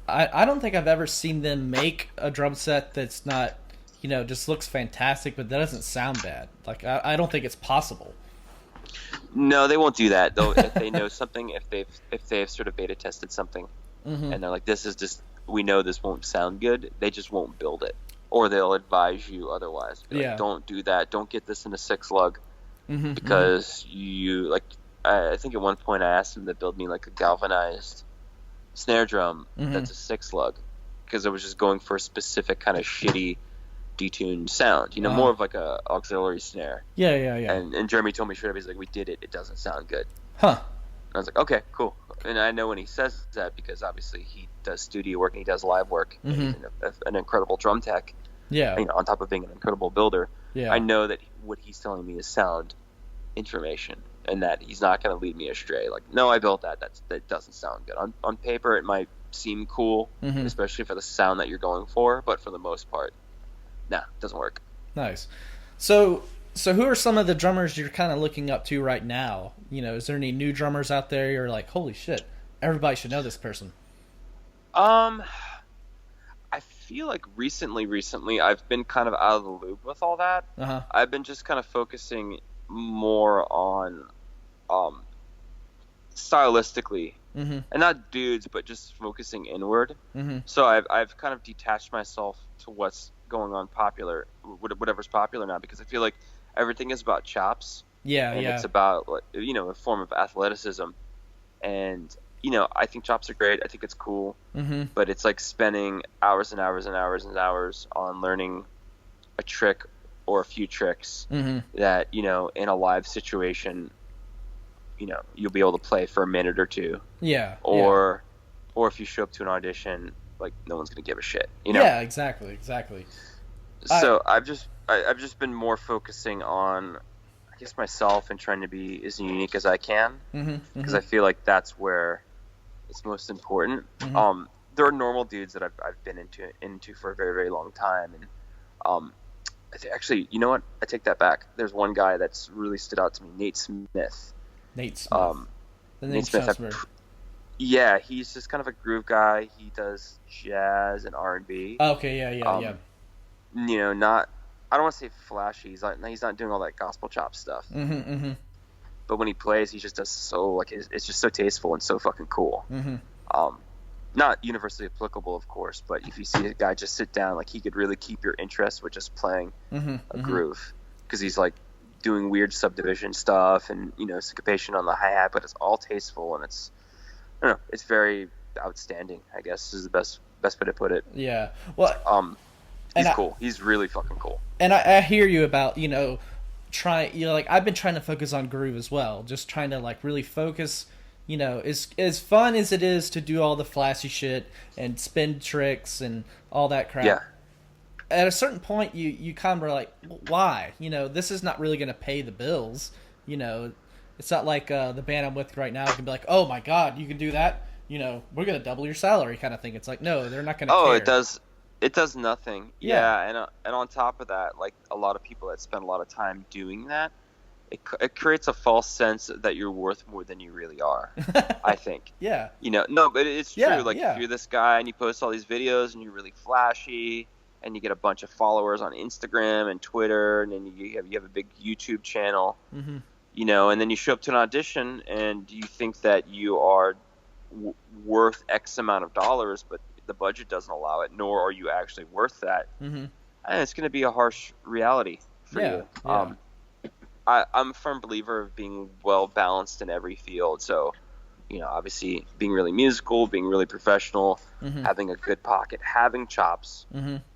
I don't think I've ever seen them make a drum set that's not, just looks fantastic, but that doesn't sound bad. Like, I don't think it's possible. No, they won't do that though. If they know something, if they've sort of beta tested something, and they're like, this is just, we know this won't sound good, they just won't build it, or they'll advise you otherwise. Like, don't do that. Don't get this in a 6-lug because you like. I think at one point I asked them to build me like a galvanized snare drum that's a 6-lug, because I was just going for a specific kind of shitty detuned sound, more of like a auxiliary snare. Yeah. And Jeremy told me straight up, he's like, we did it, it doesn't sound good. And I was like, okay, cool. And I know when he says that because obviously he does studio work and he does live work. And he's an incredible drum tech. On top of being an incredible builder. I know that what he's telling me is sound information, and that he's not going to lead me astray. Like, no, I built that. That doesn't sound good. On paper, it might seem cool, especially for the sound that you're going for, but for the most part, nah, it doesn't work. Nice. So who are some of the drummers you're kind of looking up to right now? Is there any new drummers out there you're like, holy shit, everybody should know this person? I feel like recently I've been kind of out of the loop with all that. I've been just kind of focusing more on stylistically, and not dudes, but just focusing inward. So I've kind of detached myself to what's going on popular, whatever's popular now, because I feel like everything is about chops. It's about, a form of athleticism, and I think chops are great. I think it's cool, but it's like spending hours and hours and hours and hours on learning a trick or a few tricks that in a live situation you'll be able to play for a minute or two. Or if you show up to an audition, like, no one's gonna give a shit. Yeah, exactly. So I've just been more focusing on, I guess, myself, and trying to be as unique as I can, because I feel like that's where it's most important. There are normal dudes that I've been into for a very, very long time, and actually, you know what? I take that back. There's one guy that's really stood out to me, Nate Smith. The name sounds familiar. Yeah, he's just kind of a groove guy. He does jazz and R&B. Okay, yeah. Not, I don't want to say flashy. He's not doing all that gospel chop stuff. But when he plays, he just does so, like, it's just so tasteful and so fucking cool. Not universally applicable, of course, but if you see a guy just sit down, like, he could really keep your interest with just playing a groove, because he's like doing weird subdivision stuff and syncopation on the hi-hat, but it's all tasteful, and it's, I don't know, it's very outstanding, I guess, is the best way to put it. Yeah. Well, he's cool. He's really fucking cool. And I hear you about, like, I've been trying to focus on groove as well, just trying to, like, really focus. As fun as it is to do all the flashy shit and spin tricks and all that crap, at a certain point you kind of are like, why? This is not really going to pay the bills. It's not like the band I'm with right now can be like, oh my god, you can do that, we're going to double your salary kind of thing. It's like, no, they're not going to care. It does nothing. And on top of that, like, a lot of people that spend a lot of time doing that, it creates a false sense that you're worth more than you really are. I think. No, but it's true. Like, if you're this guy and you post all these videos and you're really flashy and you get a bunch of followers on Instagram and Twitter, and then you have a big YouTube channel, and then you show up to an audition and you think that you are worth X amount of dollars, but the budget doesn't allow it, nor are you actually worth that. And it's going to be a harsh reality for you. I'm a firm believer of being well balanced in every field. So, obviously being really musical, being really professional, having a good pocket, having chops,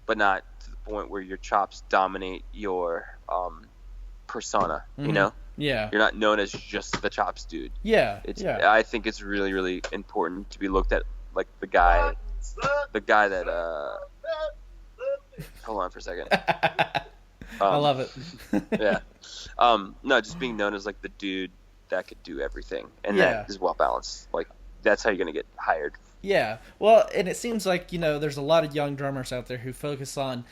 but not to the point where your chops dominate your persona. You're not known as just the chops dude. I think it's really, really important to be looked at like the guy that hold on for a second. I love it. No, just being known as like the dude that could do everything, and that is well balanced. Like, that's how you're gonna get hired. Yeah, well, and it seems like there's a lot of young drummers out there who focus on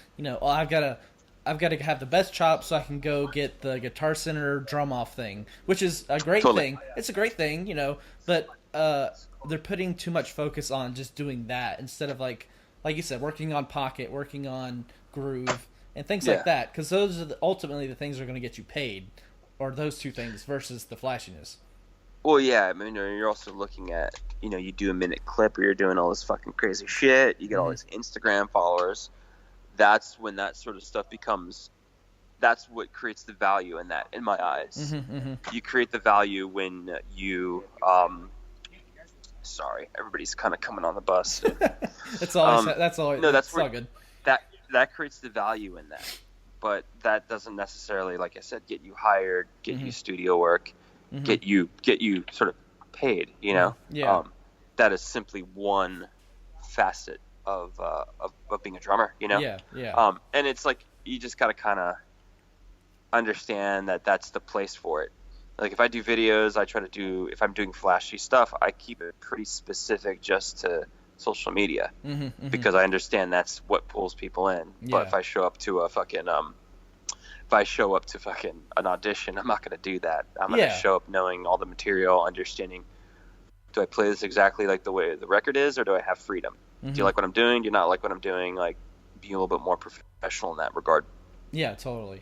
I've got to have the best chops so I can go get the Guitar Center drum off thing, which is a great thing. It's a great thing, but they're putting too much focus on just doing that instead of like you said, working on pocket, working on groove, and things like that, because those are ultimately the things that are going to get you paid, or those two things versus the flashiness. Well, yeah, I mean, you're also looking at, you do a minute clip where you're doing all this fucking crazy shit. You get all these Instagram followers. That's when that sort of stuff that's what creates the value in that, in my eyes. You create the value when you, sorry, everybody's kind of coming on the bus. That's all good. That creates the value in that. But that doesn't necessarily, like I said, get you hired, get you studio work, get you sort of paid, Yeah. That is simply one facet of being a drummer, Yeah. And it's like you just got to kind of understand that that's the place for it. Like if I do videos, if I'm doing flashy stuff, I keep it pretty specific just to social media because I understand that's what pulls people in. But if I show up to an audition, I'm not going to do that. I'm going to show up knowing all the material, understanding, do I play this exactly like the way the record is, or do I have freedom? Do you like what I'm doing? Do you not like what I'm doing? Like, be a little bit more professional in that regard. Yeah, totally.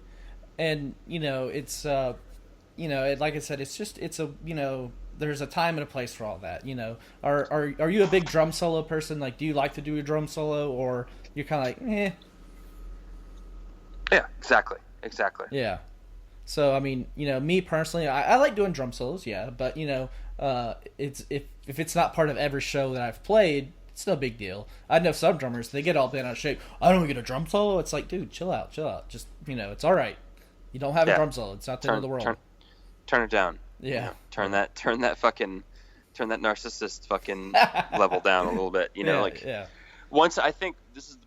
And, it's, like I said, there's a time and a place for all that, Are you a big drum solo person? Like, do you like to do a drum solo, or you're kind of like, eh? Yeah, exactly. Yeah. So, I mean, me personally, I like doing drum solos, yeah, but, it's if it's not part of every show that I've played, it's no big deal. I know some drummers, they get all bent out of shape. I don't get a drum solo. It's like, dude, chill out. Just, it's all right. You don't have a drum solo. It's not the end of the world. Turn it down. Yeah. Turn that narcissist fucking level down a little bit. Once, I think this is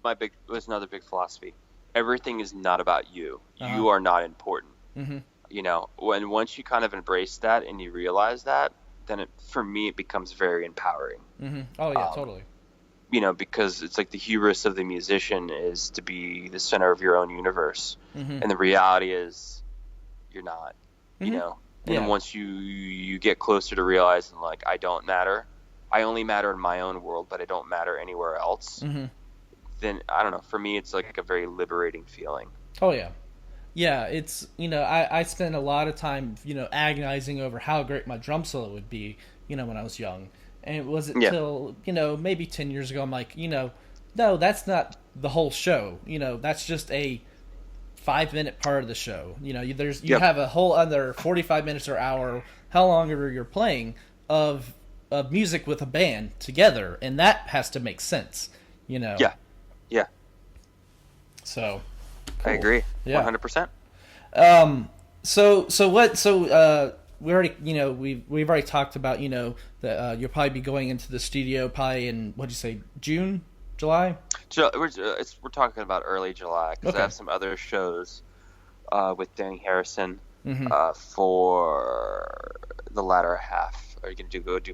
another big philosophy. Everything is not about you. You are not important. Once you kind of embrace that and you realize that, then for me it becomes very empowering. Oh yeah, totally. Because it's like the hubris of the musician is to be the center of your own universe, and the reality is you're not. And then once you get closer to realizing, like, I don't matter, I only matter in my own world, but I don't matter anywhere else, then, I don't know, for me it's like a very liberating feeling. Oh yeah. Yeah, it's, I spent a lot of time, agonizing over how great my drum solo would be, when I was young. And it wasn't until, maybe 10 years ago, I'm like, no, that's not the whole show. That's just a 5-minute part of the show. You have a whole other 45 minutes or hour, how long ever you're playing, of music with a band together, and that has to make sense. Yeah. So cool. I agree. 100%. We already, we've already talked about, that you'll probably be going into the studio probably in, what'd you say, June, July? We're talking about early July, because I have some other shows with Danny Harrison for the latter half. Are you going to go do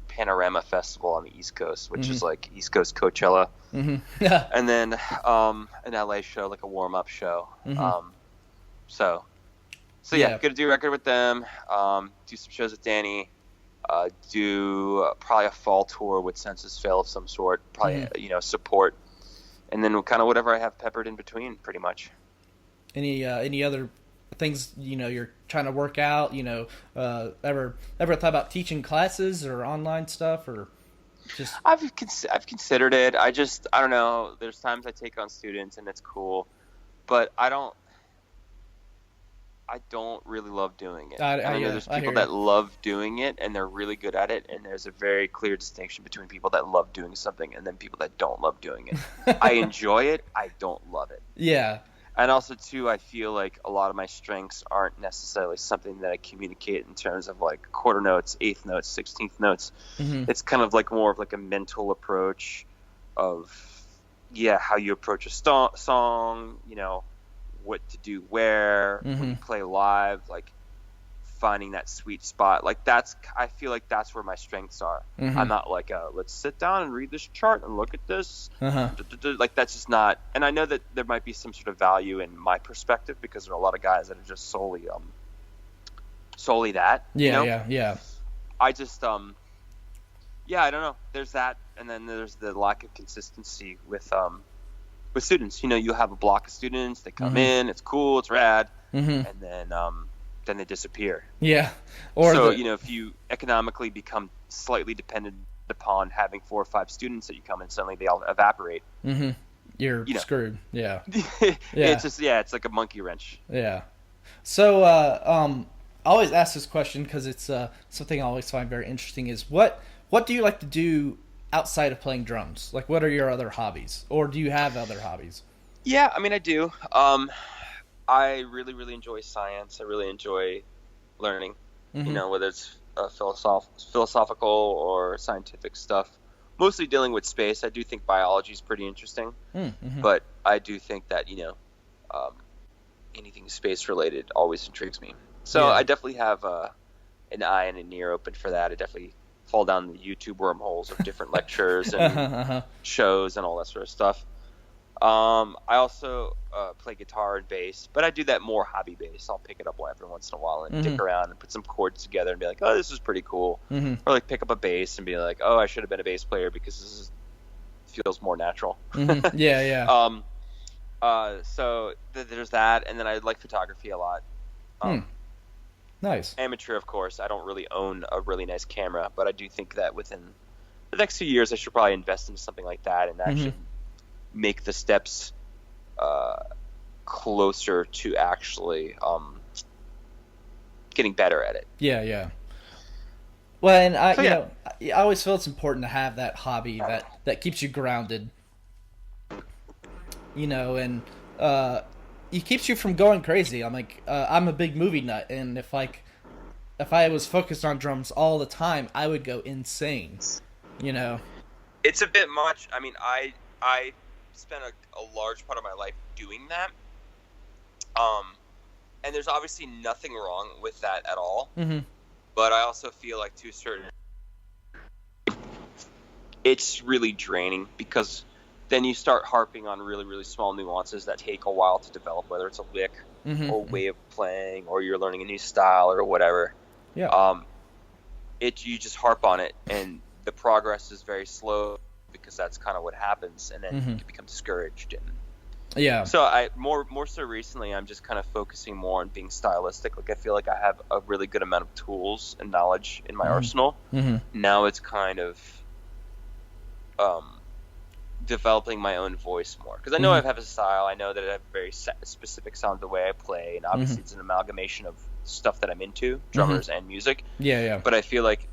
Panorama Festival on the East Coast, which is like East Coast Coachella. Yeah. And then an LA show, like a warm-up show. So yeah, gonna do a record with them, do some shows with Danny, do probably a fall tour with Census Fail of some sort, probably support, and then kind of whatever I have peppered in between, pretty much. Any other things you're trying to work out? Ever thought about teaching classes or online stuff, or just? I've considered it. I don't know. There's times I take on students and it's cool, but I don't really love doing it. I know there's people that love doing it and they're really good at it, and there's a very clear distinction between people that love doing something and then people that don't love doing it. I enjoy it. I don't love it. Yeah. And also, too, I feel like a lot of my strengths aren't necessarily something that I communicate in terms of, like, quarter notes, eighth notes, 16th notes. It's kind of like more of like a mental approach of, how you approach a song, what to do where, when you play live. Like, finding that sweet spot. Like I feel like that's where my strengths are. Mm-hmm. I'm not like let's sit down and read this chart and look at this. Uh-huh. Like that's just not. And I know that there might be some sort of value in my perspective because there are a lot of guys that are just solely that. Yeah, you know? yeah. I just I don't know. There's that, and then there's the lack of consistency with students. You have a block of students. They come in. It's cool. It's rad. Mm-hmm. And then they disappear. Yeah. Or so if you economically become slightly dependent upon having 4 or 5 students that you come in, suddenly they all evaporate. Mm-hmm. You're screwed. Yeah. It's just it's like a monkey wrench. Yeah. So I always ask this question because it's something I always find very interesting. Is what do you like to do outside of playing drums? Like, what are your other hobbies, or do you have other hobbies? Yeah, I mean, I do. I really, really enjoy science. I really enjoy learning. Mm-hmm. Whether it's philosophical or scientific stuff. Mostly dealing with space. I do think biology is pretty interesting, mm-hmm. but I do think that anything space related always intrigues me. So I definitely have an eye and an ear open for that. I definitely fall down the YouTube wormholes of different lectures and shows and all that sort of stuff. I also play guitar and bass, but I do that more hobby based. I'll pick it up every once in a while and dick around and put some chords together and be like, oh, this is pretty cool. Mm-hmm. Or like pick up a bass and be like, oh, I should have been a bass player because this feels more natural. Mm-hmm. Yeah. So there's that, and then I like photography a lot. Nice. Amateur, of course. I don't really own a really nice camera, but I do think that within the next few years I should probably invest in something like that and actually make the steps closer to actually getting better at it. Yeah. Well, and I always feel it's important to have that hobby that keeps you grounded. And it keeps you from going crazy. I'm a big movie nut, and if I was focused on drums all the time, I would go insane. It's a bit much. I mean, I spent a large part of my life doing that. And there's obviously nothing wrong with that at all. Mm-hmm. But I also feel like to a certain, it's really draining because then you start harping on really, really small nuances that take a while to develop, whether it's a lick or way of playing, or you're learning a new style or whatever. Yeah. You just harp on it, and the progress is very slow because that's kind of what happens, and then you can become discouraged. Yeah. So I more so recently, I'm just kind of focusing more on being stylistic. Like I feel like I have a really good amount of tools and knowledge in my arsenal. Mm-hmm. Now it's kind of developing my own voice more, because I know I have a style. I know that I have a very specific sound the way I play, and obviously it's an amalgamation of stuff that I'm into, drummers and music. Yeah. But I feel like,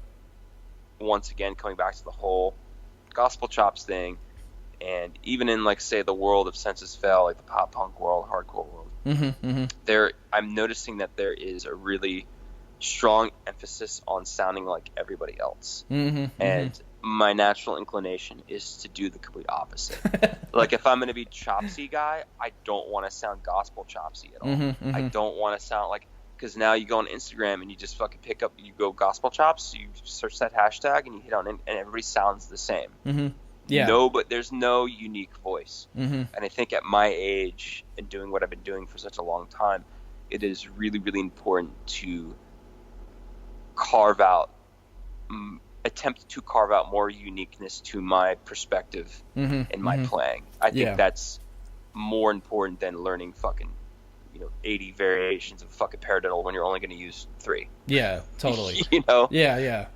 once again, coming back to the whole gospel chops thing, and even in like say the world of Senses Fail, like the pop punk world, hardcore world, I'm noticing that there is a really strong emphasis on sounding like everybody else, and my natural inclination is to do the complete opposite. Like if I'm going to be chopsy guy, I don't want to sound gospel chopsy at all. I don't want to sound like, because now you go on Instagram and you just fucking you go gospel chops, you search that hashtag and you hit on it, and everybody sounds the same. Yeah. But there's no unique voice. And I think at my age and doing what I've been doing for such a long time, it is really, really important to attempt to carve out more uniqueness to my perspective in my playing. I think that's more important than learning fucking 80 variations of fucking paradiddle when you're only going to use 3. Yeah, totally. Yeah.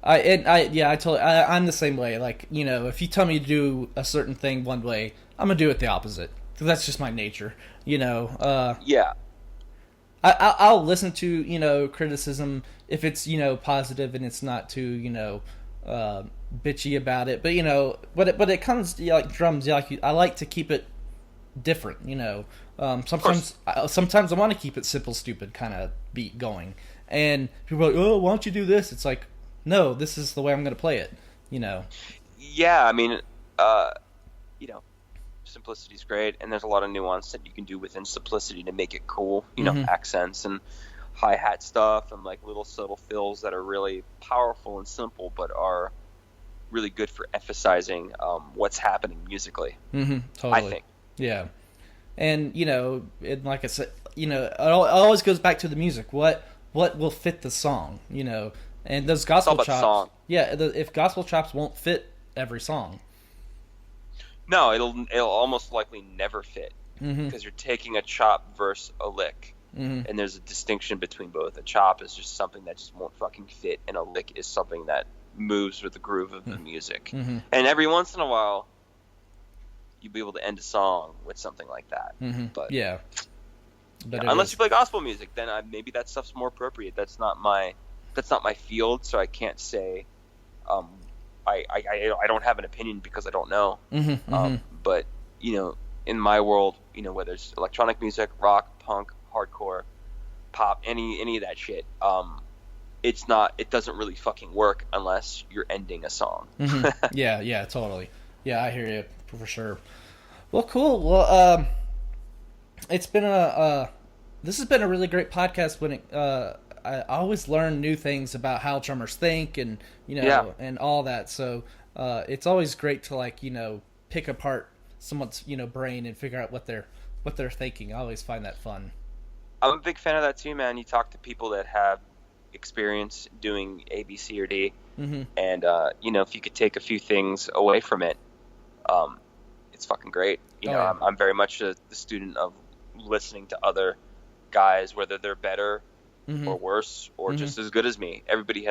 I'm the same way. Like, if you tell me to do a certain thing one way, I'm gonna do it the opposite, because that's just my nature. I'll listen to criticism if it's positive and it's not too bitchy about it. But when it comes to like drums, I like to keep it different. Sometimes I want to keep it simple, stupid kind of beat going, and people are like, oh, why don't you do this? It's like, no, this is the way I'm going to play it. Yeah, I mean, simplicity's great, and there's a lot of nuance that you can do within simplicity to make it cool. Accents and hi-hat stuff and like little subtle fills that are really powerful and simple, but are really good for emphasizing what's happening musically. Totally. I think. Yeah. And, like I said, it always goes back to the music. What will fit the song, And those gospel chops. Song. Yeah, if gospel chops won't fit every song. No, it'll almost likely never fit because you're taking a chop versus a lick. And there's a distinction between both. A chop is just something that just won't fucking fit, and a lick is something that moves with the groove of the music. And every once in a while, you'll be able to end a song with something like that. But yeah. But unless you play gospel music, then maybe that stuff's more appropriate. That's not my field, so I can't say. I don't have an opinion because I don't know. But in my world, whether it's electronic music, rock, punk, hardcore, pop, any of that shit, it doesn't really fucking work unless you're ending a song. Yeah, totally. Yeah, I hear you for sure. Well, cool. Well, it's been this has been a really great podcast. I always learn new things about how drummers think and and all that. So it's always great to pick apart someone's brain and figure out what they're thinking. I always find that fun. I'm a big fan of that too, man. You talk to people that have experience doing A, B, C, or D, and if you could take a few things away from it, it's fucking great. I'm very much the student of listening to other guys, whether they're better or worse or just as good as me. Everybody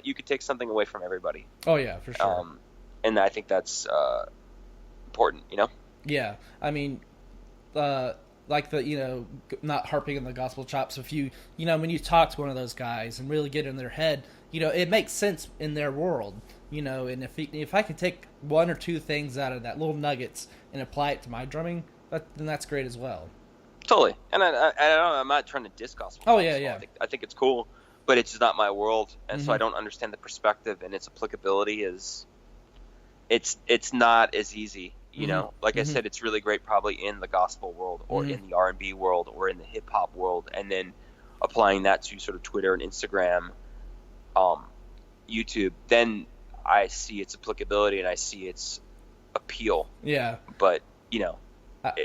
you could take something away from everybody. Oh yeah, for sure. And I think that's important. Yeah, I mean, like not harping on the gospel chops. If you when you talk to one of those guys and really get in their head, it makes sense in their world. And if I can take one or two things out of that, little nuggets, and apply it to my drumming, then that's great as well. Totally. And I'm not trying to diss gospel. Oh yeah. I think it's cool, but it's just not my world, and so I don't understand the perspective and its applicability. It's not as easy. Like I said, it's really great probably in the gospel world or in the R&B world or in the hip hop world, and then applying that to sort of Twitter and Instagram, YouTube. Then I see its applicability and I see its appeal. Yeah. But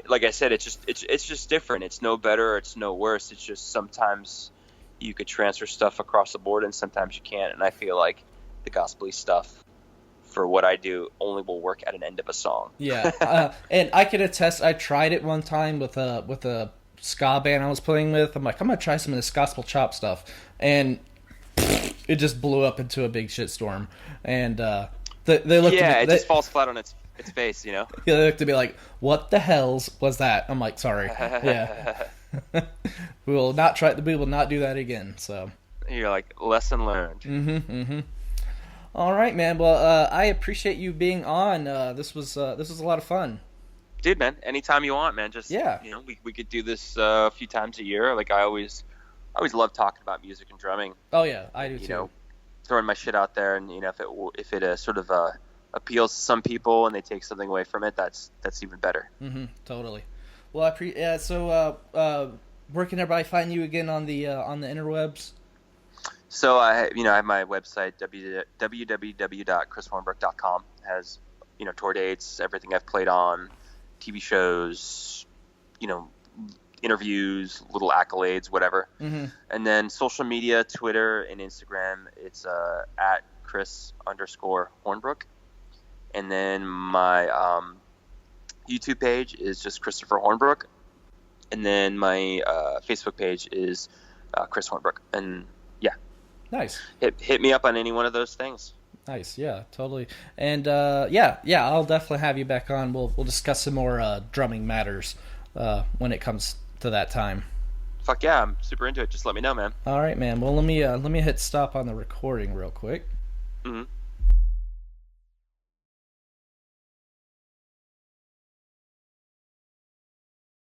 like I said, it's just different. It's no better, it's no worse. It's just sometimes you could transfer stuff across the board and sometimes you can't. And I feel like the gospel-y stuff, for what I do, only will work at an end of a song. Yeah. And I can attest, I tried it one time with a ska band I was playing with. I'm like, I'm going to try some of this gospel chop stuff. And it just blew up into a big shitstorm. And they looked at me, it just falls flat on its face, Yeah, they looked at me like, what the hells was that? I'm like, sorry. Yeah. We will not do that again. So you're like, lesson learned. All right, man. Well, I appreciate you being on. This was a lot of fun. Dude, man, anytime you want, man. Just we could do this a few times a year. Like I always love talking about music and drumming. Oh yeah, I do too. Throwing my shit out there, and if it sort of appeals to some people and they take something away from it, that's even better. Totally. Well, so where can everybody find you again on the interwebs? So I have my website www.chrishornbrook.com. Has tour dates, everything I've played on, TV shows, interviews, little accolades, whatever. And then social media, Twitter and Instagram, it's at Chris_Hornbrook. And then my YouTube page is just Christopher Hornbrook. And then my Facebook page is Chris Hornbrook. And yeah. Nice. Hit me up on any one of those things. Nice, yeah, totally. And I'll definitely have you back on. We'll discuss some more drumming matters when it comes to that time. Fuck yeah, I'm super into it. Just let me know, man. All right, man. Well, let me hit stop on the recording real quick. Mm-hmm.